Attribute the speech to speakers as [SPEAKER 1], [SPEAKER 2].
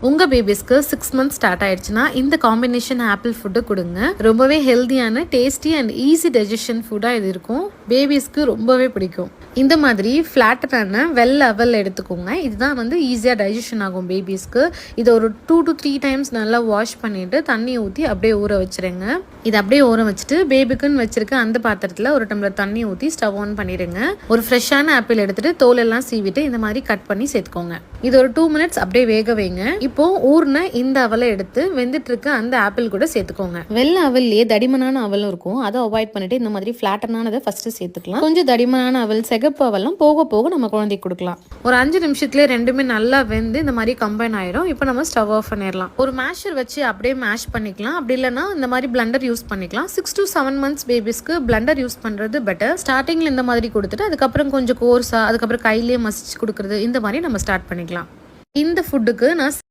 [SPEAKER 1] உங்க பேபிஸ்க்கு 6 months start ஆயிடுச்சுன்னா இந்த காம்பினேஷன் ஆப்பிள் ஃபுட்டு கொடுங்க. ரொம்பவே ஹெல்தியான, டேஸ்டி அண்ட் ஈஸி டைஜஷன் ஃபுட்டாக இது இருக்கும். பேபிஸ்க்கு ரொம்பவே பிடிக்கும். இந்த மாதிரி ஃப்ளாட்டனான வெள்ளை அவல் எடுத்துக்கோங்க. இதுதான் வந்து ஈஸியாக டைஜஷன் ஆகும் பேபிஸ்க்கு. இதை ஒரு 2 to 3 times நல்லா வாஷ் பண்ணிவிட்டு தண்ணி ஊற்றி அப்படியே ஊற வச்சுருங்க. இதை அப்படியே ஊற வச்சுட்டு பேபிக்குன்னு வச்சுருக்க அந்த பாத்திரத்தில் ஒரு டம்ளர் தண்ணி ஊற்றி ஸ்டவ் ஆன் பண்ணிடுங்க. ஒரு ஃப்ரெஷ்ஷான ஆப்பிள் எடுத்துகிட்டு தோலெல்லாம் சீவிட்டு இந்த மாதிரி கட் பண்ணி சேர்த்துக்கோங்க. இது ஒரு 2 minutes அப்படியே வேக வைங்க. இப்போ ஊர்ன இந்த அவலை எடுத்து வெந்துட்டு இருக்க அந்த ஆப்பிள் கூட சேர்த்துக்கோங்க. வெள்ளை அவல்லையே தடிமனான அவலும் இருக்கும். அதை அவாய்ட் பண்ணிட்டு இந்த மாதிரி ஃபிளாட்டனானதை ஃபர்ஸ்ட் சேர்த்துக்கலாம். கொஞ்சம் தடிமனான அவல், சிகப்பு அவெல்லாம் போக போக நம்ம குழந்தைக்கு கொடுக்கலாம். ஒரு 5 நிமிஷத்துல ரெண்டுமே நல்லா வெந்து இந்த மாதிரி கம்பைன் ஆயிடும். இப்போ நம்ம ஸ்டவ் ஆஃப் பண்ணிடலாம். ஒரு மேஷர் வச்சு அப்படியே மேஷ் பண்ணிக்கலாம். அப்படி இல்லைன்னா இந்த மாதிரி பிளண்டர் யூஸ் பண்ணிக்கலாம். 6 to 7 months பேபிஸ்க்கு பிளண்டர் யூஸ் பண்றது பெட்டர். ஸ்டார்டிங்ல இந்த மாதிரி கொடுத்துட்டு அதுக்கப்புறம் கொஞ்சம் கோர்ஸா, அதுக்கப்புறம் கையிலேயே மசிச்சு கொடுக்கறது, இந்த மாதிரி நம்ம ஸ்டார்ட் பண்ணிக்கலாம். இந்த ஃபுட்டுக்கு நான்